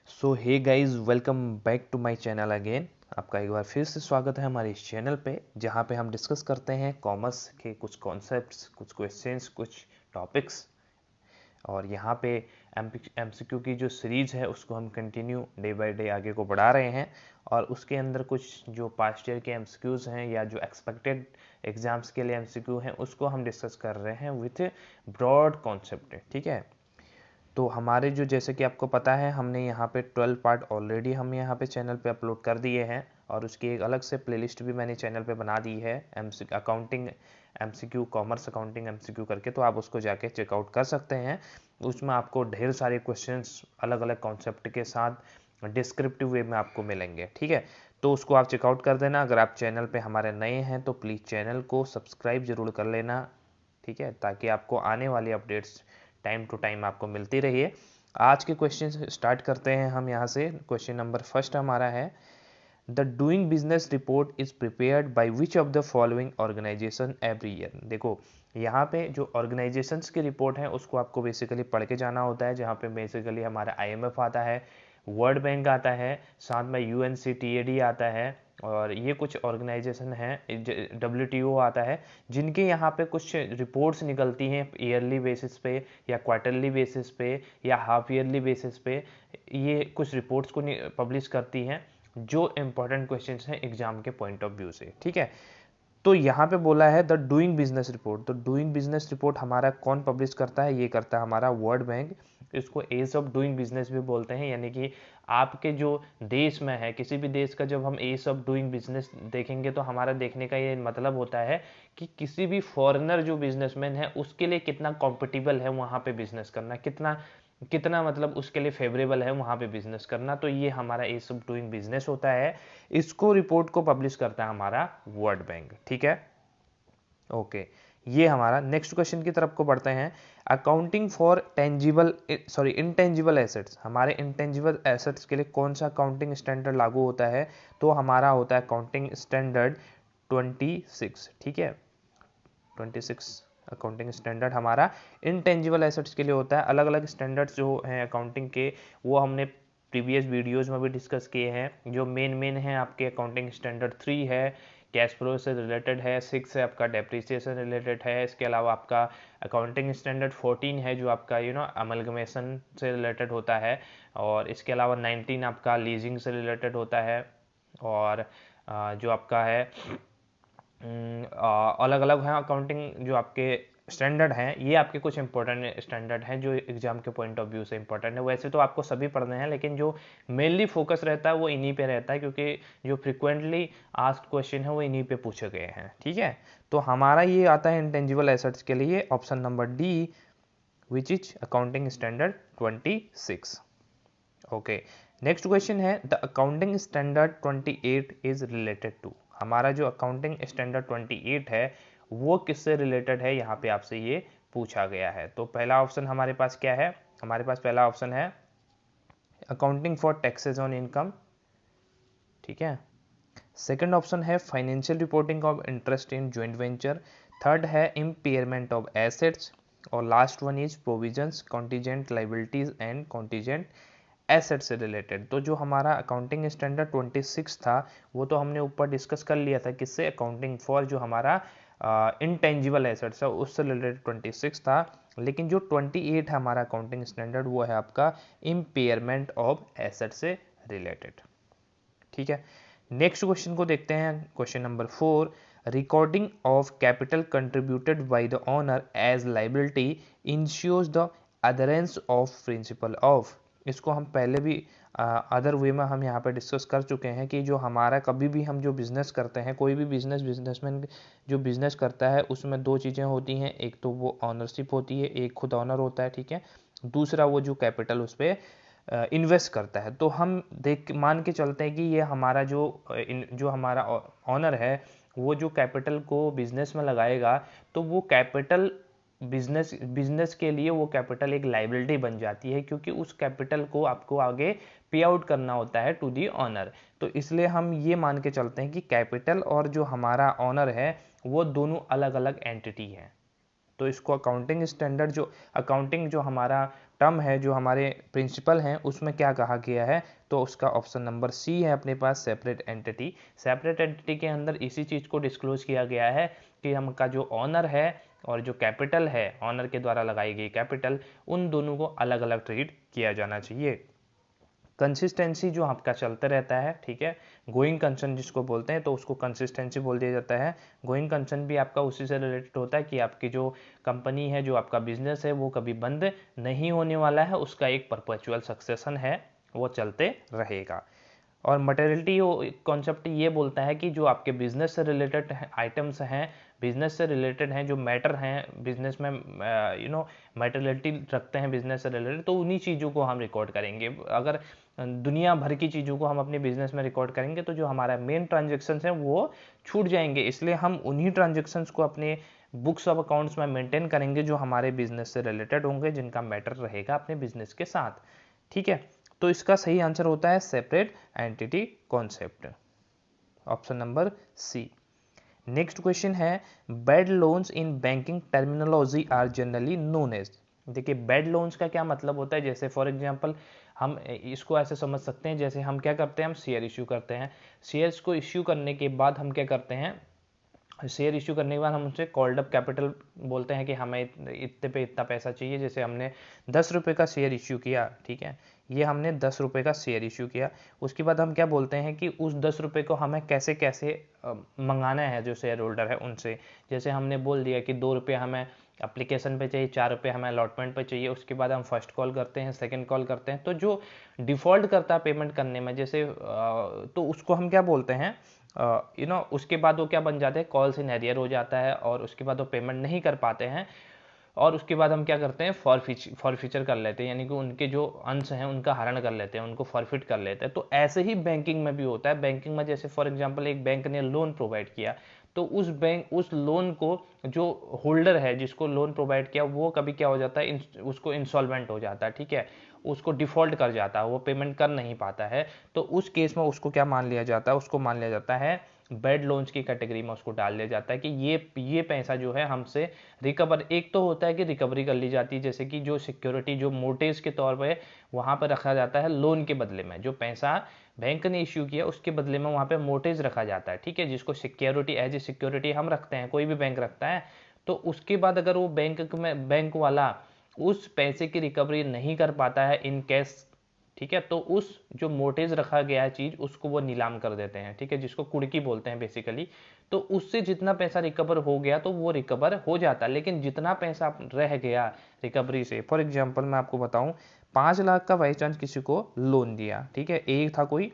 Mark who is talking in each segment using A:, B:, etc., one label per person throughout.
A: So hey guys, welcome back to my channel again. आपका एक बार फिर से स्वागत है हमारे इस चैनल पे, जहाँ पे हम डिस्कस करते हैं कॉमर्स के कुछ कॉन्सेप्ट्स, कुछ क्वेश्चंस, कुछ टॉपिक्स। और यहाँ पे एमसीक्यू की जो सीरीज है उसको हम कंटिन्यू डे बाय डे आगे को बढ़ा रहे हैं। और उसके अंदर कुछ जो पास्ट ईयर के एमसीक्यूज हैं या जो एक्सपेक्टेड एग्जाम्स के लिए एमसीक्यू हैं उसको हम डिस्कस कर रहे हैं विथ ब्रॉड कॉन्सेप्ट। ठीक है, तो हमारे जो, जैसे कि आपको पता है, हमने यहाँ पे 12 पार्ट ऑलरेडी हम यहाँ पे चैनल पे अपलोड कर दिए हैं। और उसकी एक अलग से प्लेलिस्ट भी मैंने चैनल पे बना दी है, accounting MCQ, commerce accounting MCQ करके, तो आप उसको जाके चेकआउट कर सकते हैं। उसमें आपको ढेर सारे क्वेश्चंस अलग अलग कॉन्सेप्ट के साथ डिस्क्रिप्टिव वे में आपको मिलेंगे। ठीक है, तो उसको आप चेकआउट कर देना। अगर आप चैनल पे हमारे नए हैं तो प्लीज़ चैनल को सब्सक्राइब जरूर कर लेना। ठीक है, ताकि आपको आने वाली अपडेट्स टाइम टू टाइम आपको मिलती रहिए। आज के क्वेश्चन स्टार्ट करते हैं हम यहाँ से। क्वेश्चन नंबर फर्स्ट हमारा है, the doing business report is prepared by which of the following organisation every year. देखो, यहाँ पे जो ऑर्गेनाइजेशंस की रिपोर्ट है उसको आपको बेसिकली पढ़ के जाना होता है, जहाँ पे बेसिकली हमारा आईएमएफ आता है, वर्ल्ड बैंक आता है, साथ में यूएनसीटीएडी आता है, और ये कुछ ऑर्गेनाइजेशन हैं, डब्ल्यूटीओ आता है, जिनके यहाँ पे कुछ रिपोर्ट्स निकलती हैं ईयरली बेसिस पे या क्वार्टरली बेसिस पे या हाफ ईयरली बेसिस पे। ये कुछ रिपोर्ट्स को पब्लिश करती हैं जो इम्पोर्टेंट क्वेश्चंस हैं एग्जाम के पॉइंट ऑफ व्यू से। ठीक है, तो यहाँ पे बोला है द डूइंग बिजनेस रिपोर्ट। तो डूइंग बिजनेस रिपोर्ट हमारा कौन पब्लिश करता है? ये करता है हमारा वर्ल्ड बैंक। इसको एज ऑफ डूइंग बिजनेस भी बोलते हैं, यानी कि आपके जो देश में है, किसी भी देश का जब हम एज ऑफ डूइंग बिजनेस देखेंगे तो हमारा देखने का ये मतलब होता है कि किसी भी फॉरेनर जो बिजनेसमैन है उसके लिए कितना कॉम्पिटिबल है वहाँ पे बिजनेस करना, कितना कितना मतलब उसके लिए फेवरेबल है वहाँ पे बिजनेस करना। तो ये हमारा एज ऑफ डूइंग बिजनेस होता है। इसको रिपोर्ट को पब्लिश करता है हमारा वर्ल्ड बैंक। ठीक है, ओके। ये हमारा नेक्स्ट क्वेश्चन की तरफ को बढ़ते हैं। अकाउंटिंग फॉर इंटेंजिबल एसेट्स, हमारे इंटेंजिबल एसेट्स के लिए कौन सा अकाउंटिंग स्टैंडर्ड लागू होता है? तो हमारा होता है अकाउंटिंग स्टैंडर्ड 26। ठीक है, 26 अकाउंटिंग स्टैंडर्ड हमारा इंटेंजिबल एसेट्स के लिए होता है। अलग अलग स्टैंडर्ड्स जो हैं अकाउंटिंग के, वो हमने प्रीवियस वीडियोस में भी डिस्कस किए हैं। जो मेन हैं आपके, अकाउंटिंग स्टैंडर्ड 3 है, कैश फ्लो से रिलेटेड है, 6 है आपका डेप्रिसिएशन रिलेटेड है, इसके अलावा आपका अकाउंटिंग स्टैंडर्ड 14 है जो आपका अमलगमेशन से रिलेटेड होता है, और इसके अलावा 19 आपका लीजिंग से रिलेटेड होता है। और जो आपका है अलग अलग हैं अकाउंटिंग जो आपके स्टैंडर्ड हैं, ये आपके कुछ इंपॉर्टेंट स्टैंडर्ड हैं जो एग्जाम के पॉइंट ऑफ व्यू से इंपॉर्टेंट है। वैसे तो आपको सभी पढ़ने हैं, लेकिन जो मेनली फोकस रहता है वो इन्हीं पे रहता है, क्योंकि जो फ्रिक्वेंटली आस्क्ड क्वेश्चन है वो इन्हीं पे पूछे गए हैं। ठीक है, तो हमारा ये आता है इंटेंजिबल एसेट्स के लिए option number D, which is accounting standard 26। Okay, next question है, the accounting standard 28 is related to. हमारा जो अकाउंटिंग स्टैंडर्ड 28 है वो किससे रिलेटेड है, यहाँ पे आपसे ये पूछा गया है। तो पहला ऑप्शन हमारे पास क्या है? हमारे पास पहला ऑप्शन है accounting for taxes on income. ठीक है, सेकंड ऑप्शन है financial reporting of interest in joint venture. Third है इम्पेयरमेंट ऑफ एसेट्स। और last one is provisions, contingent liabilities and contingent asset से रिलेटेड। तो जो हमारा अकाउंटिंग स्टैंडर्ड 26 था वो तो हमने ऊपर डिस्कस कर लिया था, किससे? अकाउंटिंग फॉर जो हमारा इंटेंजिबल एसेट्स है उससे रिलेटेड 26 था। लेकिन जो 28 है हमारा अकाउंटिंग स्टैंडर्ड, वो है आपका इम्पेयरमेंट ऑफ एसेट से रिलेटेड। ठीक है, नेक्स्ट क्वेश्चन को देखते हैं। Question number 4, recording of capital contributed by the owner as liability insures the adherence of principle of. इसको हम पहले भी अदर वे में हम यहाँ पे डिस्कस कर चुके हैं कि जो हमारा कभी भी हम जो बिजनेस करते हैं, कोई भी बिजनेसमैन जो बिजनेस करता है उसमें दो चीज़ें होती हैं, एक तो वो ऑनरशिप होती है, एक खुद ऑनर होता है। ठीक है, दूसरा वो जो कैपिटल उस पर इन्वेस्ट करता है। तो हम मान के चलते हैं कि ये हमारा जो हमारा ऑनर है वो जो कैपिटल को बिजनेस में लगाएगा, तो वो कैपिटल बिजनेस के लिए वो कैपिटल एक लाइबिलिटी बन जाती है, क्योंकि उस कैपिटल को आपको आगे पे आउट करना होता है टू दी ऑनर। तो इसलिए हम ये मान के चलते हैं कि कैपिटल और जो हमारा ऑनर है वो दोनों अलग अलग एंटिटी हैं। तो इसको अकाउंटिंग स्टैंडर्ड जो हमारा टर्म है, जो हमारे प्रिंसिपल हैं, उसमें क्या कहा गया है, तो उसका ऑप्शन नंबर सी है अपने पास, सेपरेट एंटिटी। सेपरेट एंटिटी के अंदर इसी चीज़ को डिस्क्लोज किया गया है कि हमका जो ऑनर है और जो कैपिटल है, ऑनर के द्वारा लगाई गई कैपिटल, उन दोनों को अलग अलग ट्रीट किया जाना चाहिए। कंसिस्टेंसी जो आपका चलता रहता है, ठीक है, गोइंग कंसर्न जिसको बोलते हैं, तो उसको कंसिस्टेंसी बोल दिया जाता है। गोइंग कंसर्न भी आपका उसी से रिलेटेड होता है कि आपकी जो कंपनी है, जो आपका बिजनेस है, वो कभी बंद नहीं होने वाला है, उसका एक परपेचुअल सक्सेशन है, वो चलते रहेगा। और मटेरियलिटी कॉन्सेप्ट ये बोलता है कि जो आपके बिजनेस से रिलेटेड आइटम्स हैं, बिजनेस से रिलेटेड हैं, जो मैटर हैं बिजनेस में, मटेरियलिटी रखते हैं बिजनेस से रिलेटेड, तो उन्हीं चीज़ों को हम रिकॉर्ड करेंगे। अगर दुनिया भर की चीज़ों को हम अपने बिजनेस में रिकॉर्ड करेंगे तो जो हमारा मेन ट्रांजेक्शन्स हैं वो छूट जाएंगे, इसलिए हम उन्हीं ट्रांजेक्शन्स को अपने बुक्स ऑफ अकाउंट्स में मेंटेन करेंगे जो हमारे बिजनेस से रिलेटेड होंगे, जिनका मैटर रहेगा अपने बिजनेस के साथ, ठीक है। तो इसका सही आंसर होता है separate entity concept, option number C. Next question है, bad loans in banking terminology are generally known as. देखिए बैड लोन्स का क्या मतलब होता है, जैसे फॉर एग्जांपल हम इसको ऐसे समझ सकते हैं, जैसे हम क्या करते हैं, हम शेयर इश्यू करते हैं, शेयर्स को इश्यू करने के बाद हम क्या करते हैं, शेयर इश्यू करने के बाद हम उनसे कॉल्ड अप कैपिटल बोलते हैं कि हमें इतने पे इतना पैसा चाहिए। जैसे हमने 10 रुपये का शेयर इश्यू किया, ठीक है, ये हमने 10 रुपये का शेयर इश्यू किया, उसके बाद हम क्या बोलते हैं कि उस 10 रुपये को हमें कैसे कैसे मंगाना है जो शेयर होल्डर है उनसे। जैसे हमने बोल दिया कि 2 रुपये हमें एप्लीकेशन पे चाहिए, 4 रुपये हमें अलॉटमेंट पे चाहिए, उसके बाद हम फर्स्ट कॉल करते हैं, सेकंड कॉल करते हैं, तो जो डिफ़ॉल्ट करता है पेमेंट करने में, जैसे तो उसको हम क्या बोलते हैं, उसके बाद वो क्या बन जाते हैं, कॉल्स इन एरियर हो जाता है, और उसके बाद वो पेमेंट नहीं कर पाते हैं, और उसके बाद हम क्या करते हैं, फॉरफीचर कर लेते हैं, यानी कि उनके जो अंश हैं उनका हरण कर लेते हैं, उनको फॉरफिट कर लेते हैं। तो ऐसे ही बैंकिंग में भी होता है। बैंकिंग में जैसे फॉर एग्जांपल एक बैंक ने लोन प्रोवाइड किया, तो उस लोन को जो होल्डर है जिसको लोन प्रोवाइड किया, वो कभी क्या हो जाता है, उसको इंसॉल्वेंट हो जाता है, ठीक है, उसको डिफॉल्ट कर जाता है, वो पेमेंट कर नहीं पाता है, तो उस केस में उसको क्या मान लिया जाता है, उसको मान लिया जाता है बैड लोन्स की कैटेगरी में, उसको डाल दिया जाता है कि ये पैसा जो है हमसे रिकवर, एक तो होता है कि रिकवरी कर ली जाती है, जैसे कि जो सिक्योरिटी जो मोर्टेज के तौर पे वहाँ पर रखा जाता है, लोन के बदले में जो पैसा बैंक ने इश्यू किया उसके बदले में वहाँ पे मोर्टेज रखा जाता है, ठीक है, जिसको सिक्योरिटी एज ए सिक्योरिटी हम रखते हैं, कोई भी बैंक रखता है। तो उसके बाद अगर वो बैंक वाला उस पैसे की रिकवरी नहीं कर पाता है इन कैश, ठीक है, तो उस जो मोर्टेज रखा गया है चीज, उसको वो नीलाम कर देते हैं, ठीक है, जिसको कुड़की बोलते हैं बेसिकली। तो उससे जितना पैसा रिकवर हो गया तो वो रिकवर हो जाता है, लेकिन जितना पैसा रह गया रिकवरी से, फॉर एग्जांपल मैं आपको बताऊं, 5 लाख का बाई चांस किसी को लोन दिया, ठीक है, एक था कोई,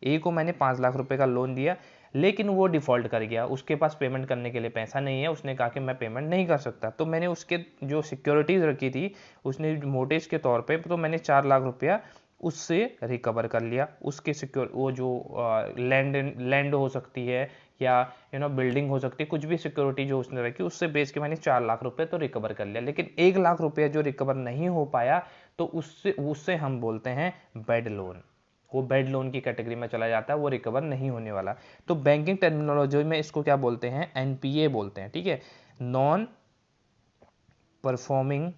A: ए को मैंने 5 लाख रुपए का लोन दिया, लेकिन वो डिफॉल्ट कर गया, उसके पास पेमेंट करने के लिए पैसा नहीं है, उसने कहा कि मैं पेमेंट नहीं कर सकता, तो मैंने उसके जो सिक्योरिटीज रखी थी, उसने मोर्टेज के तौर पे, तो मैंने 4 लाख रुपया उससे रिकवर कर लिया। उसके सिक्योर वो जो लैंड हो सकती है या बिल्डिंग हो सकती है, कुछ भी सिक्योरिटी जो उसने रखी, उससे बेच के मैंने 4 लाख रुपए तो रिकवर कर लिया। लेकिन 1 लाख रुपया जो रिकवर नहीं हो पाया, तो उससे उससे हम बोलते हैं बैड लोन, वो बैड लोन की कैटेगरी में चला जाता है, वो रिकवर नहीं होने वाला। तो बैंकिंग टर्मिनोलॉजी में इसको क्या बोलते हैं, एनपीए बोलते हैं, ठीक है, नॉन परफॉर्मिंग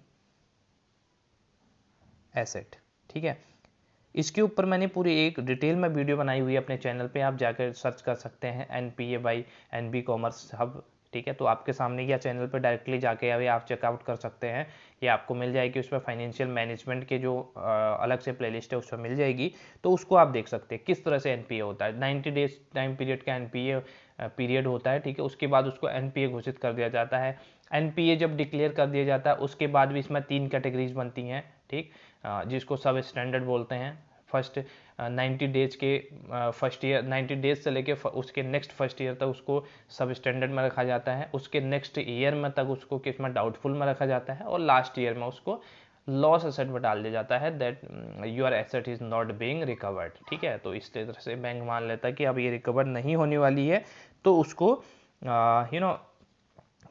A: एसेट, ठीक है। इसके ऊपर मैंने पूरी एक डिटेल में वीडियो बनाई हुई है अपने चैनल पे, आप जाकर सर्च कर सकते हैं NPA by NB commerce hub, ठीक है, तो आपके सामने या चैनल पे डायरेक्टली जाके अभी आप चेकआउट कर सकते हैं, ये आपको मिल जाएगी, उस पर फाइनेंशियल मैनेजमेंट के जो अलग से प्लेलिस्ट है उस पर मिल जाएगी, तो उसको आप देख सकते हैं किस तरह से एनपीए होता है। 90 डेज टाइम पीरियड का एनपीए पीरियड होता है, ठीक है, उसके बाद उसको एनपीए घोषित कर दिया जाता है। एनपीए जब डिक्लेयर कर दिया जाता है उसके बाद भी इसमें 3 कैटेगरीज बनती हैं, ठीक, जिसको सब स्टैंडर्ड बोलते हैं। फर्स्ट 90 डेज के फर्स्ट ईयर, 90 डेज से लेके उसके नेक्स्ट फर्स्ट ईयर तक उसको सब स्टैंडर्ड में रखा जाता है, उसके नेक्स्ट ईयर में तक उसको किसमें डाउटफुल में रखा जाता है, और लास्ट ईयर में उसको लॉस एसेट में डाल दिया जाता है, that your asset is not being recovered, ठीक है। तो इस तरह से बैंक मान लेता है कि अब ये रिकवर नहीं होने वाली है, तो उसको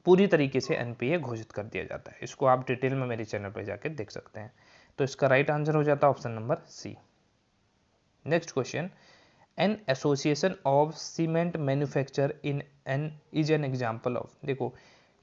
A: पूरी तरीके से एनपीए घोषित कर दिया जाता है। इसको आप डिटेल में मेरे चैनल पर जाकर देख सकते हैं। तो इसका राइट आंसर हो जाता है option number C. Next question, an association of cement manufacture in an is an example of. देखो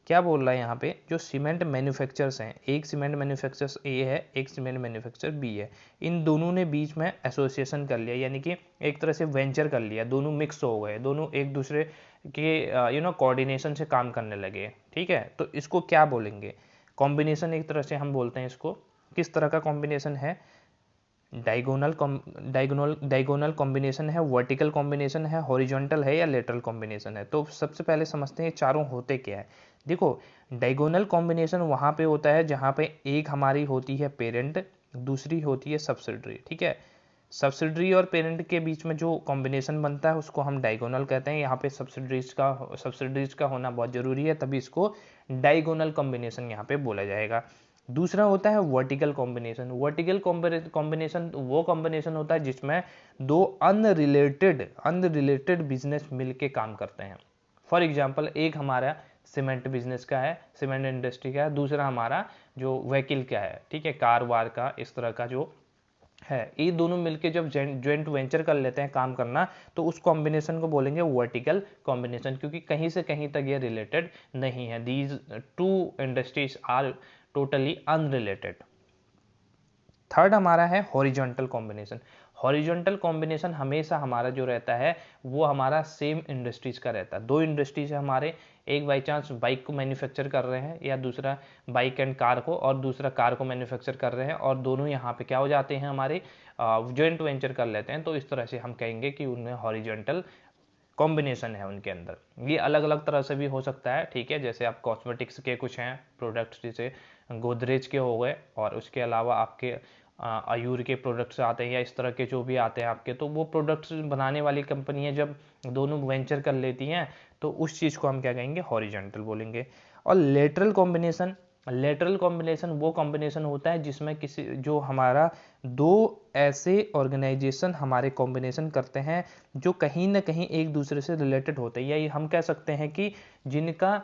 A: क्या बोल रहा है यहाँ पे, जो सीमेंट मैन्युफैक्चरर्स हैं, एक सीमेंट मैन्युफैक्चरर्स ए है, एक सीमेंट मैन्युफैक्चरर बी है, इन दोनों ने बीच में एसोसिएशन कर लिया, यानी कि एक तरह से वेंचर कर लिया, दोनों मिक्स हो गए, दोनों एक दूसरे के कोऑर्डिनेशन से काम करने लगे, ठीक है। तो इसको क्या बोलेंगे, कॉम्बिनेशन एक तरह से हम बोलते हैं इसको। किस तरह का कॉम्बिनेशन है, डायगोनल कॉम्बिनेशन है, वर्टिकल कॉम्बिनेशन है, हॉरिजॉन्टल है या लेटरल कॉम्बिनेशन है। तो सबसे पहले समझते हैं ये चारों होते क्या है। देखो, डायगोनल कॉम्बिनेशन वहाँ पे होता है जहाँ पे एक हमारी होती है पेरेंट, दूसरी होती है सब्सिडरी, ठीक है। सब्सिडरी और पेरेंट के बीच में जो कॉम्बिनेशन बनता है उसको हम डायगोनल कहते हैं। यहाँ पे सब्सिडरीज का होना बहुत जरूरी है, तभी इसको डायगोनल कॉम्बिनेशन यहाँ पे बोला जाएगा। दूसरा होता है वर्टिकल कॉम्बिनेशन। वर्टिकल कॉम्बिनेशन वो कॉम्बिनेशन होता है जिसमें दो अनरिलेटेड बिजनेस मिलके काम करते हैं। फॉर एग्जांपल, एक हमारा सीमेंट बिजनेस का है, सीमेंट इंडस्ट्री का है, दूसरा हमारा जो व्हीकल का है, ठीक है, कार वार का, इस तरह का जो है। ये दोनों मिलके जब ज्वाइंट वेंचर कर लेते हैं काम करना, तो उस कॉम्बिनेशन को बोलेंगे वर्टिकल कॉम्बिनेशन, क्योंकि कहीं से कहीं तक ये रिलेटेड नहीं है। These two industries are totally unrelated. Third हमारा है हॉरिजॉन्टल कॉम्बिनेशन। हॉरिजॉन्टल कॉम्बिनेशन हमेशा हमारा जो रहता है वो हमारा सेम इंडस्ट्रीज का रहता है। दो इंडस्ट्रीज है हमारे, एक बाई चांस बाइक को मैन्युफैक्चर कर रहे हैं, या दूसरा बाइक एंड कार को, और दूसरा कार को मैन्युफैक्चर कर रहे हैं, और दोनों यहाँ पे क्या हो जाते हैं, हमारे जॉइंट वेंचर कर लेते हैं। तो इस तरह से हम कहेंगे कि उनमें हॉरिजॉन्टल कॉम्बिनेशन है उनके अंदर। ये अलग अलग तरह से भी हो सकता है, ठीक है। जैसे आप कॉस्मेटिक्स के कुछ हैं प्रोडक्ट्स, जैसे गोदरेज के हो गए, और उसके अलावा आपके आयुर के प्रोडक्ट्स आते हैं, या इस तरह के जो भी आते हैं आपके, तो वो प्रोडक्ट्स बनाने वाली कंपनी है, जब दोनों वेंचर कर लेती हैं तो उस चीज़ को हम क्या कहेंगे, हॉरिजॉन्टल बोलेंगे। और लेटरल कॉम्बिनेशन वो कॉम्बिनेशन होता है जिसमें किसी जो हमारा दो ऐसे ऑर्गेनाइजेशन हमारे कॉम्बिनेशन करते हैं जो कहीं ना कहीं एक दूसरे से रिलेटेड होते हैं, या हम कह सकते हैं कि जिनका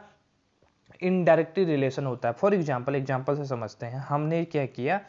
A: इनडायरेक्टली रिलेशन होता है। फॉर एग्जाम्पल से समझते हैं, हमने क्या किया,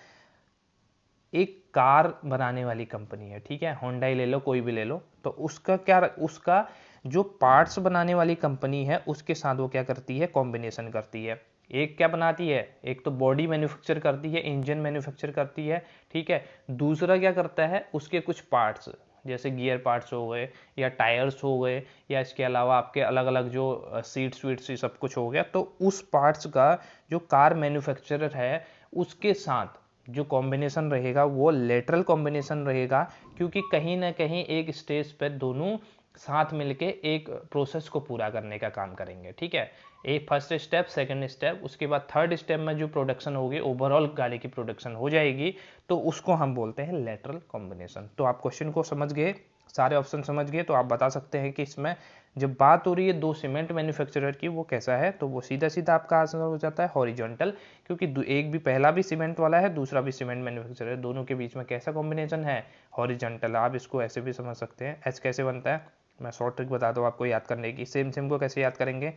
A: एक कार बनाने वाली कंपनी है, ठीक है, होंडा ले लो, कोई भी ले लो, तो उसका जो पार्ट्स बनाने वाली कंपनी है उसके साथ वो क्या करती है, कॉम्बिनेशन करती है। एक क्या बनाती है, एक तो बॉडी मैन्युफैक्चर करती है, इंजन मैन्युफैक्चर करती है, ठीक है। दूसरा क्या करता है, उसके कुछ पार्ट्स जैसे गियर पार्ट्स हो गए, या टायर्स हो गए, या इसके अलावा आपके अलग अलग जो सीट्स वीट्स सब कुछ हो गया, तो उस पार्ट्स का जो कार मैन्युफैक्चरर है उसके साथ जो कॉम्बिनेशन रहेगा वो लेटरल कॉम्बिनेशन रहेगा, क्योंकि कहीं ना कहीं एक स्टेज पर दोनों साथ मिलके एक प्रोसेस को पूरा करने का काम करेंगे, ठीक है। एक फर्स्ट स्टेप, सेकंड स्टेप, उसके बाद थर्ड स्टेप में जो प्रोडक्शन होगी, ओवरऑल गाड़ी की प्रोडक्शन हो जाएगी, तो उसको हम बोलते हैं लेटरल कॉम्बिनेशन। तो आप क्वेश्चन को समझ गए, सारे ऑप्शन समझ गए, तो आप बता सकते हैं कि इसमें जब बात हो रही है दो सीमेंट मैन्युफैक्चरर की, वो कैसा है, तो वो सीधा सीधा आपका आंसर हो जाता है हॉरिजॉन्टल, क्योंकि एक भी पहला भी सीमेंट वाला है, दूसरा भी सीमेंट मैन्युफैक्चरर है, दोनों के बीच में कैसा कॉम्बिनेशन है, हॉरिजॉन्टल। आप इसको ऐसे भी समझ सकते हैं। एच कैसे बनता है, मैं शॉर्ट ट्रिक बता दूँ आपको याद करने की। सेम को कैसे याद करेंगे,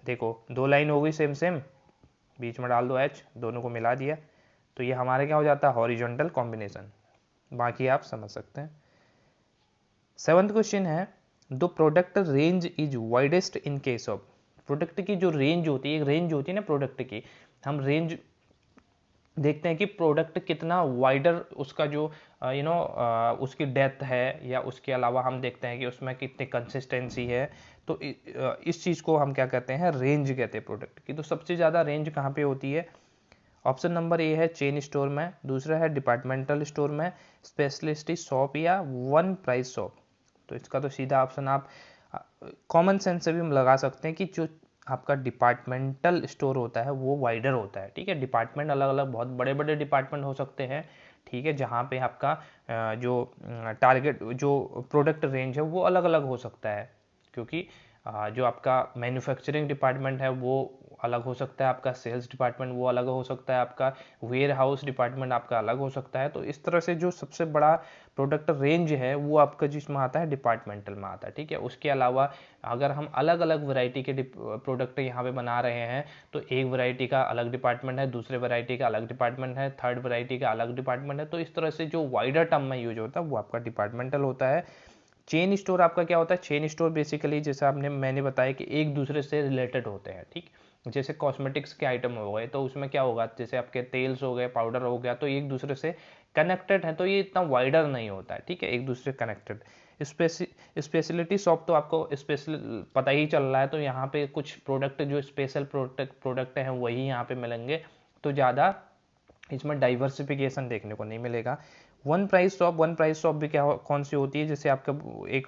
A: देखो दो लाइन हो गई सेम, बीच में डाल दो एच, दोनों को मिला दिया, तो ये हमारे क्या हो जाता है, हॉरिजॉन्टल कॉम्बिनेशन। बाकी आप समझ सकते हैं। सेवंथ क्वेश्चन है, the product range is widest in case of. Product की जो रेंज होती है, एक रेंज होती है ना प्रोडक्ट की, हम रेंज देखते हैं कि प्रोडक्ट कितना वाइडर उसका जो उसकी डेप्थ है, या उसके अलावा हम देखते हैं कि उसमें कितनी कंसिस्टेंसी है। तो इस चीज़ को हम क्या कहते हैं, रेंज कहते हैं प्रोडक्ट की। तो सबसे ज़्यादा रेंज कहाँ पे होती है, ऑप्शन नंबर ए है चेन स्टोर में, दूसरा है डिपार्टमेंटल स्टोर में, स्पेशलिस्ट शॉप, या वन प्राइस शॉप। तो इसका तो सीधा ऑप्शन आप कॉमन सेंस से भी हम लगा सकते हैं कि जो आपका डिपार्टमेंटल स्टोर होता है वो वाइडर होता है, ठीक है। डिपार्टमेंट अलग अलग बहुत बड़े बड़े डिपार्टमेंट हो सकते हैं, ठीक है, जहाँ पे आपका जो टारगेट जो प्रोडक्ट रेंज है वो अलग अलग हो सकता है, क्योंकि जो आपका मैन्युफैक्चरिंग डिपार्टमेंट है वो अलग हो सकता है, आपका सेल्स डिपार्टमेंट वो अलग हो सकता है, आपका वेयर हाउस डिपार्टमेंट आपका अलग हो सकता है। तो इस तरह से जो सबसे बड़ा प्रोडक्ट रेंज है वो आपका जिसमें आता है डिपार्टमेंटल में आता है, ठीक है। उसके अलावा अगर हम अलग अलग वैरायटी के प्रोडक्ट यहाँ पे बना रहे हैं, तो एक वैरायटी का अलग डिपार्टमेंट है, दूसरे वैरायटी का अलग डिपार्टमेंट है, थर्ड वैरायटी का अलग डिपार्टमेंट है। तो इस तरह से जो वाइडर टर्म में यूज होता है वो आपका डिपार्टमेंटल होता है। चेन स्टोर आपका क्या होता है, चेन स्टोर बेसिकली जैसे मैंने बताया कि एक दूसरे से रिलेटेड होते हैं, ठीक। जैसे कॉस्मेटिक्स के आइटम हो गए तो उसमें क्या होगा, जैसे आपके तेल्स हो गए, पाउडर हो गया, तो एक दूसरे से कनेक्टेड है, तो ये इतना वाइडर नहीं होता है, ठीक है, एक दूसरे कनेक्टेड। स्पेशलिटी शॉप तो आपको स्पेशल पता ही चल रहा है, तो यहाँ पे कुछ प्रोडक्ट जो स्पेशल प्रोडक्ट हैं वही यहाँ पे मिलेंगे, तो ज़्यादा इसमें डाइवर्सिफिकेशन देखने को नहीं मिलेगा। वन प्राइस शॉप भी क्या कौन सी होती है, जैसे आपका एक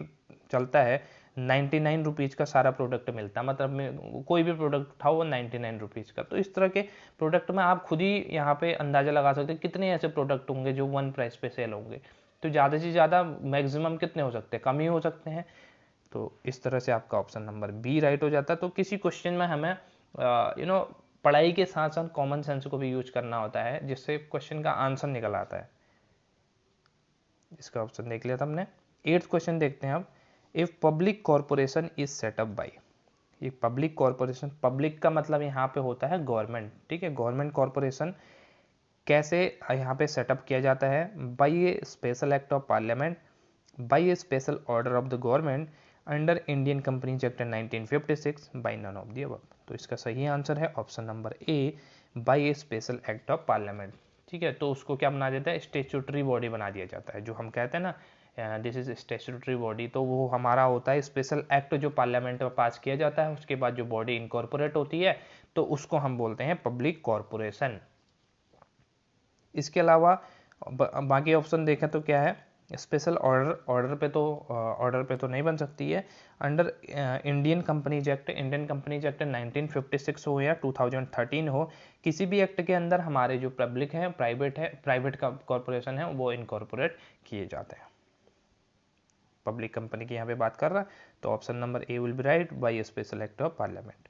A: चलता है 99 रुपीज़ का सारा प्रोडक्ट मिलता है, मतलब में कोई भी प्रोडक्ट उठाओ वो 99 रुपीज़ का। तो इस तरह के प्रोडक्ट में आप खुद ही यहाँ पे अंदाज़ा लगा सकते हैं कितने ऐसे प्रोडक्ट होंगे जो वन प्राइस पे सेल होंगे। तो ज़्यादा से ज़्यादा मैक्सिमम कितने हो सकते हैं, कम ही हो सकते हैं। तो इस तरह से आपका ऑप्शन नंबर बी राइट हो जाता है। तो किसी क्वेश्चन में हमें पढ़ाई के साथ साथ कॉमन सेंस को भी यूज करना होता है, जिससे क्वेश्चन का आंसर निकल आता है। इसका ऑप्शन देख लिया था हमने। 8th क्वेश्चन देखते हैं अब। If public corporation is set up by, ये पब्लिक कॉर्पोरेशन, पब्लिक का मतलब यहाँ पे होता है गवर्नमेंट, ठीक है, गवर्नमेंट कॉर्पोरेशन कैसे यहाँ पे सेटअप किया जाता है, by a special act of parliament, by a special order of the government, under Indian companies act 1956, by none of the above. तो इसका सही आंसर है option number A, by a special act of parliament, ठीक है। तो उसको क्या बना देता है, स्टेचुटरी बॉडी बना दिया जाता है, जो हम कहते हैं ना दिस इज स्टेचुटरी बॉडी, तो वो हमारा होता है स्पेशल एक्ट जो पार्लियामेंट में पास किया जाता है, उसके बाद जो बॉडी इनकॉर्पोरेट होती है तो उसको हम बोलते हैं पब्लिक कॉर्पोरेशन। इसके अलावा बाकी ऑप्शन देखें तो क्या है, स्पेशल ऑर्डर पे तो नहीं बन सकती है। अंडर इंडियन कंपनीज एक्ट 1956 हो या 2013 हो, किसी भी एक्ट के अंदर हमारे जो पब्लिक है, प्राइवेट का कॉर्पोरेशन है, वो इनकॉर्पोरेट किए जाते हैं। पब्लिक कंपनी की यहाँ पे बात कर रहा है, तो option number A will be right, by special act of parliament.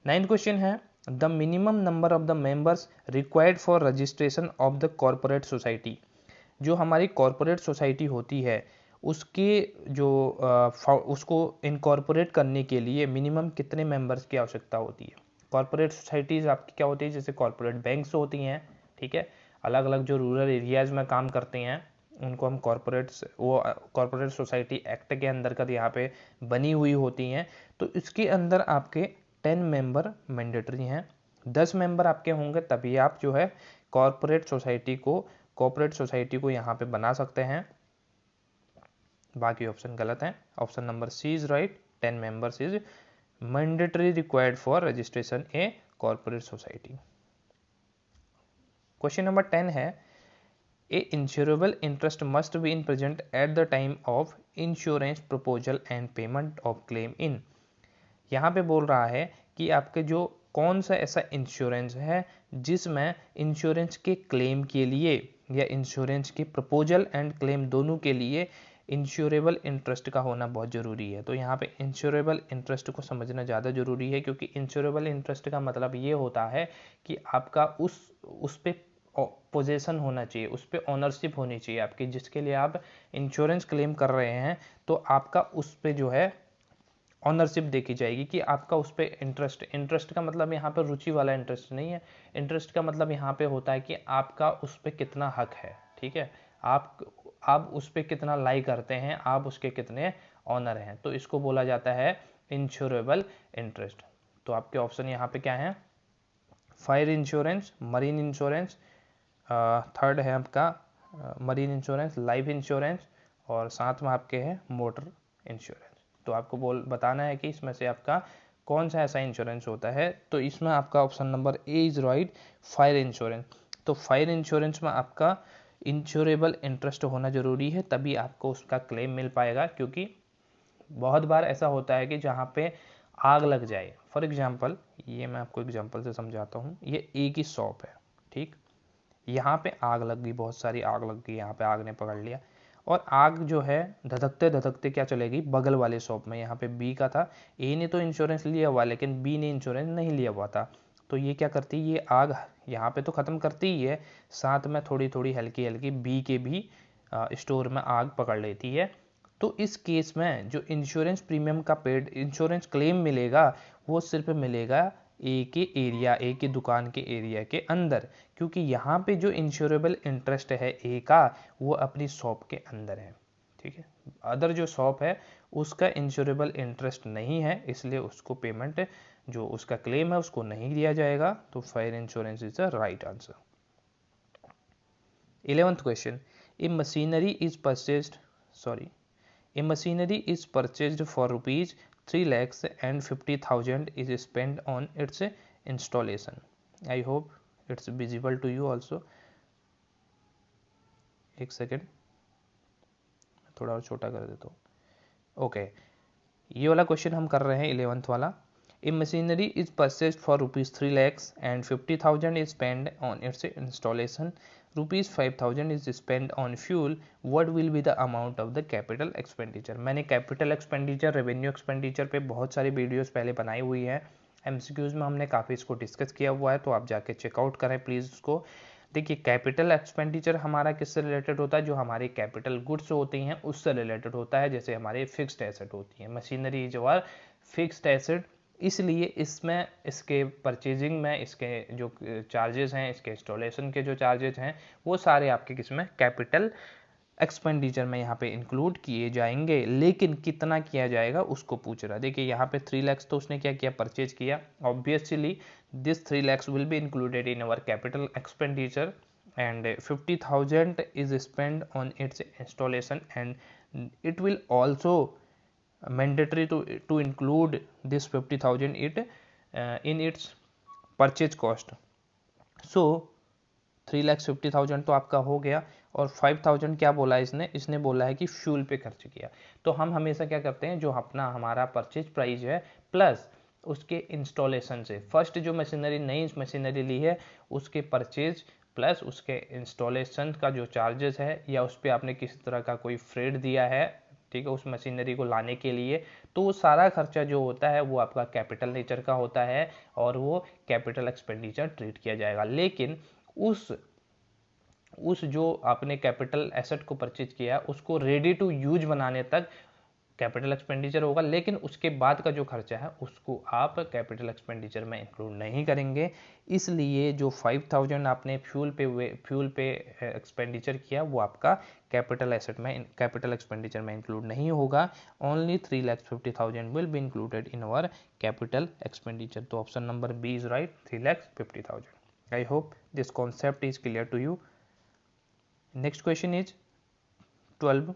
A: 9th question है, the minimum number of the members required for registration of the corporate society. जो हमारी कॉर्पोरेट सोसाइटी होती है उसके जो उसको इनकॉर्पोरेट करने के लिए मिनिमम कितने मेंबर्स की आवश्यकता होती है। कॉर्पोरेट सोसाइटीज़ आपकी क्या होती है, जैसे कॉर्पोरेट बैंक्स होती हैं, ठीक है, अलग अलग जो रूरल एरियाज़ में काम करते हैं उनको हम कॉर्पोरेट सोसाइटी एक्ट के अंदर का यहाँ पे बनी हुई होती हैं। तो इसके अंदर आपके 10 मेंबर मैंडेटरी हैं, 10 मेंबर आपके होंगे तभी आप जो है कॉर्पोरेट सोसाइटी को यहाँ पे बना सकते हैं। बाकी ऑप्शन गलत हैं, option number C is right, 10 members is mandatory required for registration a corporate society. Question number 10 है, a insurable interest must be in present at the time of insurance proposal and payment of claim in. यहाँ पे बोल रहा है कि आपके जो कौन सा ऐसा इंश्योरेंस है जिसमें इंश्योरेंस के क्लेम के लिए या इंश्योरेंस के प्रपोजल एंड क्लेम दोनों के लिए इंश्योरेबल इंटरेस्ट का होना बहुत ज़रूरी है। तो यहाँ पे इंश्योरेबल इंटरेस्ट को समझना ज़्यादा ज़रूरी है, क्योंकि इंश्योरेबल इंटरेस्ट का मतलब ये होता है कि आपका उस पे पोजेसन होना चाहिए, उस पर ऑनरशिप होनी चाहिए आपकी, जिसके लिए आप इंश्योरेंस क्लेम कर रहे हैं, तो आपका उस पर जो है ऑनरशिप देखी जाएगी कि आपका उस पर इंटरेस्ट का मतलब यहाँ पर रुचि वाला इंटरेस्ट नहीं है। इंटरेस्ट का मतलब यहाँ पे होता है कि आपका उस पर कितना हक है, ठीक है, आप उस पर कितना लाई करते हैं, आप उसके कितने ऑनर हैं, तो इसको बोला जाता है इंश्योरेबल इंटरेस्ट। तो आपके ऑप्शन यहाँ पे क्या है, fire insurance, marine insurance, third है आपका मरीन इंश्योरेंस, लाइफ इंश्योरेंस, और साथ में आपके है मोटर इंश्योरेंस। तो आपको बताना है कि इसमें से आपका कौन सा ऐसा इंश्योरेंस होता है। तो इसमें आपका option number A is right, fire insurance. तो फायर इंश्योरेंस में आपका इंश्योरेबल इंटरेस्ट होना जरूरी है, तभी आपको उसका क्लेम मिल पाएगा, क्योंकि बहुत बार ऐसा होता है कि जहाँ पे आग लग जाए, फॉर एग्जाम्पल ये मैं आपको एग्जाम्पल से समझाता हूँ, ये एक ही शॉप है, ठीक, यहाँ पे आग लग गई, बहुत सारी आग लग गई, यहाँ पे आग ने पकड़ लिया, और आग जो है धधकते धधकते क्या चलेगी बगल वाले शॉप में। यहाँ पे बी का था, ए ने तो इंश्योरेंस लिया हुआ लेकिन बी ने इंश्योरेंस नहीं लिया हुआ था, तो ये क्या करती है, ये आग यहाँ पे तो ख़त्म करती ही है, साथ में थोड़ी थोड़ी हल्की हल्की बी के भी स्टोर में आग पकड़ लेती है। तो इस केस में जो इंश्योरेंस प्रीमियम का पेड इंश्योरेंस क्लेम मिलेगा वो सिर्फ मिलेगा ए के एरिया, ए की दुकान के एरिया के अंदर, क्योंकि यहाँ पे जो इंश्योरेबल इंटरेस्ट है ए का वो अपनी शॉप के अंदर है, ठीक है। अदर जो शॉप है उसका इंश्योरेबल इंटरेस्ट नहीं है, इसलिए उसको पेमेंट जो उसका क्लेम है उसको नहीं दिया जाएगा। तो fire insurance is the right answer. 11th question, A machinery is purchased A machinery is purchased for rupees 3,50,000 is spent on its installation. I hope it's visible to you also. एक second थोड़ा और छोटा कर देता हूँ। Okay, ये वाला question हम कर रहे हैं 11th वाला। A machinery is purchased for rupees 3,50,000 is spent on its installation. Rupees 5,000 is spent on fuel. What will be the amount of the capital expenditure? मैंने कैपिटल एक्सपेंडिचर, रेवेन्यू एक्सपेंडिचर पे बहुत सारी videos पहले बनाई हुई है। MCQs में हमने काफ़ी इसको डिस्कस किया हुआ है, तो आप जाके चेकआउट करें प्लीज़ उसको। देखिए, कैपिटल एक्सपेंडिचर हमारा किससे रिलेटेड होता है? जो हमारी कैपिटल गुड्स होती हैं उससे रिलेटेड होता है, जैसे हमारे फिक्स्ड एसेट होती हैं। Machinery is our fixed asset, इसलिए इसमें इसके परचेजिंग में इसके जो चार्जेस हैं, इसके इंस्टॉलेशन के जो चार्जेस हैं, वो सारे आपके किसमें कैपिटल एक्सपेंडिचर में यहाँ पे इंक्लूड किए जाएंगे। लेकिन कितना किया जाएगा उसको पूछ रहा है। देखिए यहाँ पे 3 लाख तो उसने क्या किया, परचेज किया। Obviously this 3 lakhs will be included in our capital expenditure and 50,000 is spent on its installation, and it will also mandatory to include this 50,000 in its purchase cost. So 3,50,000 तो आपका हो गया, और 5,000 क्या बोला है इसने बोला है कि फ्यूल पे खर्च किया। तो हम हमेशा क्या करते हैं, जो अपना हमारा परचेज प्राइस है प्लस उसके इंस्टॉलेशन से, फर्स्ट जो मशीनरी नई मशीनरी ली है उसके परचेज प्लस उसके इंस्टॉलेशन का जो चार्जेस है, या उस पर आपने किसी तरह का कोई फ्रेट दिया है, ठीक है, उस मशीनरी को लाने के लिए, तो वो सारा खर्चा जो होता है वो आपका कैपिटल नेचर का होता है और वो कैपिटल एक्सपेंडिचर ट्रीट किया जाएगा। लेकिन उस जो आपने कैपिटल एसेट को परचेज किया उसको रेडी टू यूज बनाने तक कैपिटल एक्सपेंडिचर होगा, लेकिन उसके बाद का जो खर्चा है उसको आप कैपिटल एक्सपेंडिचर में इंक्लूड नहीं करेंगे। इसलिए जो 5,000 आपने फ्यूल पे एक्सपेंडिचर किया वो आपका कैपिटल एक्सपेंडिचर में इंक्लूड नहीं होगा। Only 3,50,000 will be included in our capital expenditure. तो option number B is right, 3,50,000। I hope this concept is clear to you. Next question is 12,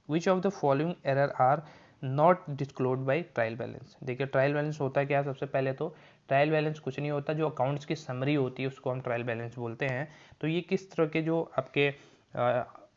A: which of the following error are not disclosed by trial balance. देखिए trial balance होता है क्या, सबसे पहले तो trial balance कुछ नहीं होता, जो अकाउंट्स की समरी होती है उसको हम ट्रायल बैलेंस बोलते हैं। तो ये किस तरह के जो आपके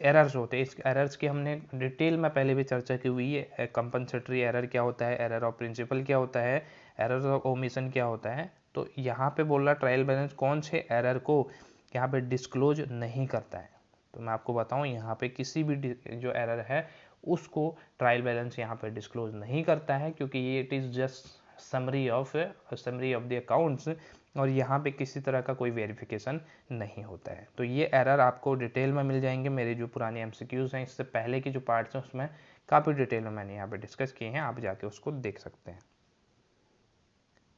A: एरर्स होते हैं, इस एरर्स की हमने डिटेल में पहले भी चर्चा की हुई है। कंपनसेटरी एरर क्या होता है, एरर ऑफ प्रिंसिपल क्या होता है, एरर ऑफ ओमिशन क्या होता है। तो यहाँ पे बोल रहा ट्रायल बैलेंस कौन से एरर को यहाँ पे डिस्क्लोज नहीं करता है। तो मैं आपको बताऊं, यहाँ पे किसी भी जो एरर है उसको ट्रायल बैलेंस यहाँ पे डिस्क्लोज नहीं करता है, क्योंकि ये it is just summary of the accounts, और यहाँ पे किसी तरह का कोई वेरिफिकेशन नहीं होता है। तो ये एरर आपको डिटेल में मिल जाएंगे। मेरे जो पुराने एमसीक्यूज हैं इससे पहले के जो पार्ट्स हैं उसमें काफ़ी डिटेल में मैंने यहाँ पे डिस्कस किए हैं, आप जाके उसको देख सकते हैं।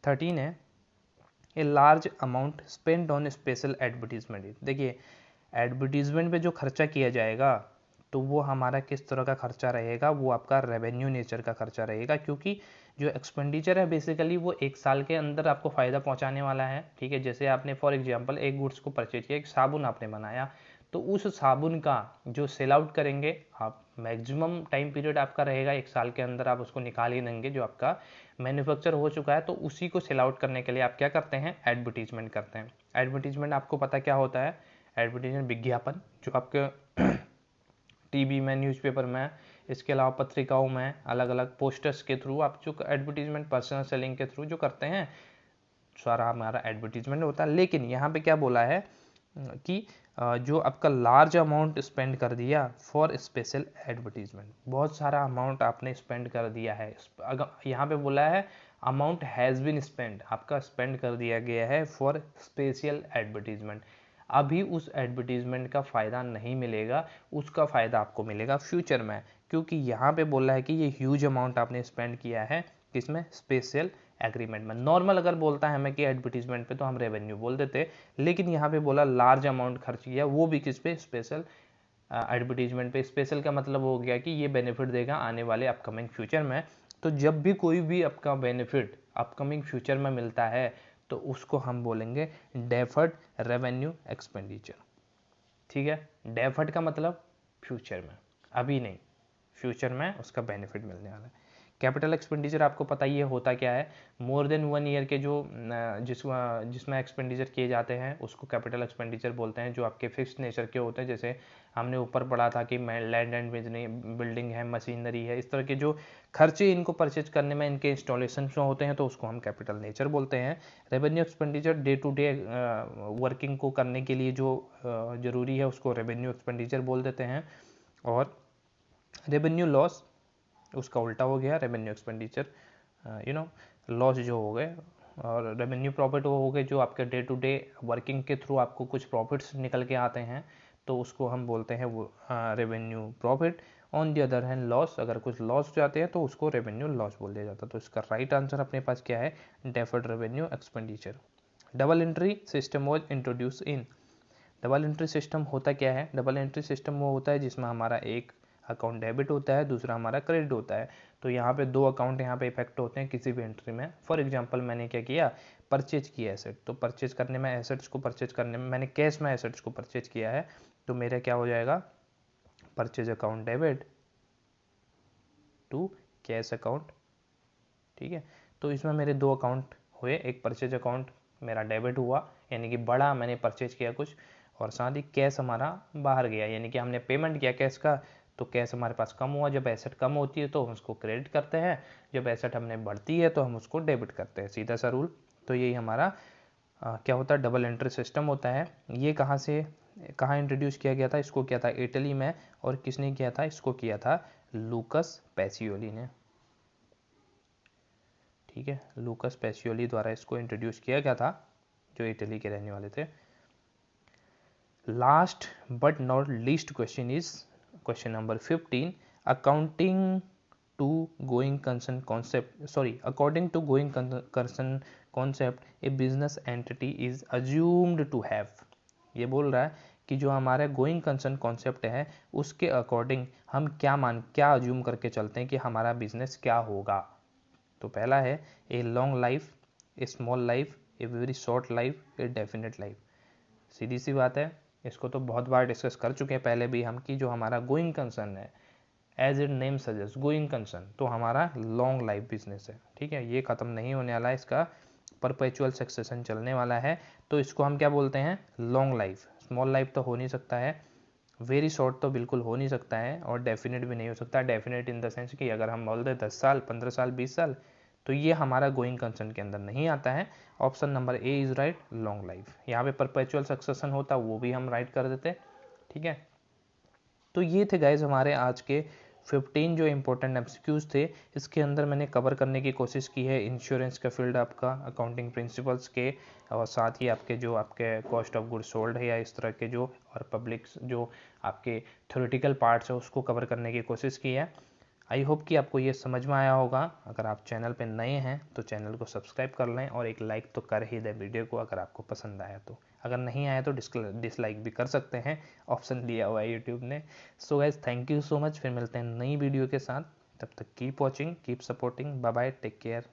A: 13 है, a large amount spend on special advertisement. देखिए एडवर्टीजमेंट पे जो खर्चा किया जाएगा तो वो हमारा किस तरह का खर्चा रहेगा, वो आपका रेवेन्यू नेचर का खर्चा रहेगा, क्योंकि जो एक्सपेंडिचर है बेसिकली वो एक साल के अंदर आपको फ़ायदा पहुंचाने वाला है। ठीक है, जैसे आपने फॉर एग्जांपल एक गुड्स को परचेज किया, एक साबुन आपने बनाया, तो उस साबुन का जो सेल आउट करेंगे आप, मैक्सिमम टाइम पीरियड आपका रहेगा एक साल के अंदर, आप उसको निकाल ही देंगे जो आपका मैन्युफैक्चर हो चुका है। तो उसी को सेल आउट करने के लिए आप क्या करते हैं, एडवर्टीजमेंट करते हैं। एडवर्टीजमेंट आपको पता क्या होता है, एडवर्टीजमेंट विज्ञापन, जो आपके टीवी में, न्यूज़पेपर में, इसके अलावा पत्रिकाओं में, अलग अलग पोस्टर्स के थ्रू आप जो एडवर्टीजमेंट पर्सनल सेलिंग के थ्रू जो करते हैं, सारा हमारा एडवर्टीजमेंट होता है। लेकिन यहाँ पे क्या बोला है कि जो आपका लार्ज अमाउंट स्पेंड कर दिया फॉर स्पेशल एडवर्टीजमेंट, बहुत सारा अमाउंट आपने स्पेंड कर दिया है। अगर यहाँ पे बोला है अमाउंट हैज़ बीन स्पेंड, आपका स्पेंड कर दिया गया है फॉर स्पेशल एडवर्टीजमेंट। अभी उस एडवर्टीजमेंट का फ़ायदा नहीं मिलेगा, उसका फ़ायदा आपको मिलेगा फ्यूचर में, क्योंकि यहाँ पे बोला है कि ये ह्यूज अमाउंट आपने स्पेंड किया है किसमें, स्पेशल एग्रीमेंट में। नॉर्मल अगर बोलता है हमें कि एडवर्टीजमेंट पे तो हम रेवेन्यू बोल देते, लेकिन यहाँ पे बोला लार्ज अमाउंट खर्च किया, वो भी किस पे, स्पेशल एडवर्टीजमेंट पे। स्पेशल का मतलब हो गया कि ये बेनिफिट देगा आने वाले अपकमिंग फ्यूचर में। तो जब भी कोई भी आपका बेनिफिट अपकमिंग फ्यूचर में मिलता है तो उसको हम बोलेंगे डेफर्ड रेवेन्यू एक्सपेंडिचर। ठीक है, डेफर्ड का मतलब फ्यूचर में, अभी नहीं, फ्यूचर में उसका बेनिफिट मिलने वाला है। कैपिटल एक्सपेंडिचर आपको पता ही है होता क्या है, मोर देन 1 ईयर के जो जिसमें एक्सपेंडिचर किए जाते हैं उसको कैपिटल एक्सपेंडिचर बोलते हैं। जो आपके फिक्स्ड नेचर के होते हैं, जैसे हमने ऊपर पढ़ा था कि लैंड एंड बिल्डिंग है, मशीनरी है, इस तरह के जो खर्चे इनको परचेज करने में, इनके इंस्टॉलेशन में होते हैं, तो उसको हम कैपिटल नेचर बोलते हैं। Revenue expenditure day to day working को करने के लिए जो जरूरी है उसको रेवेन्यू एक्सपेंडिचर बोल देते हैं। और रेवेन्यू लॉस उसका उल्टा हो गया, रेवेन्यू एक्सपेंडिचर लॉस जो हो गए, और रेवेन्यू प्रॉफिट वो हो गए जो आपके डे टू डे वर्किंग के थ्रू आपको कुछ प्रॉफिट्स निकल के आते हैं, तो उसको हम बोलते हैं वो revenue profit. On the other hand loss, अगर कुछ लॉस जाते हैं तो उसको रेवेन्यू लॉस बोल दिया जाता है। तो इसका राइट आंसर अपने पास क्या है, deferred revenue expenditure. Double entry system was introduce in. Double entry system होता क्या है, डबल एंट्री सिस्टम वो होता है जिसमें हमारा एक अकाउंट डेबिट होता है, दूसरा हमारा क्रेडिट होता है। तो यहाँ पे 2 अकाउंट यहाँ पे इफेक्ट होते हैं किसी भी एंट्री में। फॉर एग्जांपल मैंने क्या किया, परचेज किया एसेट, तो परचेज करने में एसेट्स को परचेज करने में मैंने कैश में एसेट्स को परचेज किया है, तो मेरा क्या हो जाएगा, purchase account debit to cash account. ठीक है, तो इसमें मेरे 2 अकाउंट हुए, एक परचेज अकाउंट मेरा डेबिट हुआ यानी कि बढ़ा, मैंने परचेज किया कुछ, और साथ ही कैश हमारा बाहर गया यानी कि हमने पेमेंट किया कैश का, तो कैश हमारे पास कम हुआ। जब एसेट कम होती है तो हम उसको क्रेडिट करते हैं, जब एसेट हमने बढ़ती है तो हम उसको डेबिट करते हैं, सीधा सा रूल। तो यही हमारा क्या होता है, डबल एंट्री सिस्टम होता है। ये कहाँ इंट्रोड्यूस किया गया था, इसको किया था इटली में, और किसने किया था, इसको किया था लूकस पैसियोली ने। ठीक है, लूकस पैसियोली द्वारा इसको इंट्रोड्यूस किया गया था, जो इटली के रहने वाले थे। Last but not least question is question number 15। Accounting to going concern concept, sorry, according to going concern concept a business entity is assumed to have. ये बोल रहा है कि जो हमारा गोइंग कंसर्न कॉन्सेप्ट है उसके अकॉर्डिंग हम क्या अज्यूम करके चलते हैं कि हमारा बिजनेस क्या होगा। तो पहला है a long life, a small life, a very short life, a definite life. सीधी सी बात है, इसको तो बहुत बार डिस्कस कर चुके हैं पहले भी हम, कि जो हमारा गोइंग कंसर्न है, as it name suggest going concern, तो हमारा लॉन्ग लाइफ बिजनेस है। ठीक है, ये खत्म नहीं होने वाला है, इसका परपेचुअल सक्सेशन चलने वाला है, तो इसको हम क्या बोलते हैं, लॉन्ग लाइफ। स्मॉल लाइफ तो हो नहीं सकता है, वेरी शॉर्ट तो बिल्कुल हो नहीं सकता है, और डेफिनेट भी नहीं हो सकता। डेफिनेट इन द सेंस कि अगर हम बोल दें 10 साल, 15 साल, 20 साल, तो ये हमारा गोइंग कंसर्न के अंदर नहीं आता है। Option number A is right, long life. यहाँ पे परपेचुअल सक्सेशन होता, वो भी हम राइट कर देते। ठीक है, तो ये थे गाइज हमारे आज के 15 जो इंपॉर्टेंट एमसीक्यूज थे। इसके अंदर मैंने कवर करने की कोशिश की है इंश्योरेंस का फील्ड, आपका अकाउंटिंग प्रिंसिपल्स के, और साथ ही आपके जो आपके कॉस्ट ऑफ गुड सोल्ड है या इस तरह के जो, और पब्लिक जो आपके थ्योरेटिकल पार्ट्स है उसको कवर करने की कोशिश की है। आई होप कि आपको ये समझ में आया होगा। अगर आप चैनल पे नए हैं तो चैनल को सब्सक्राइब कर लें, और एक लाइक तो कर ही दें वीडियो को अगर आपको पसंद आया तो। अगर नहीं आया तो डिसलाइक भी कर सकते हैं, ऑप्शन दिया हुआ है यूट्यूब ने। So guys, thank you so much, फिर मिलते हैं नई वीडियो के साथ। तब तक keep watching, keep supporting, bye bye, take care.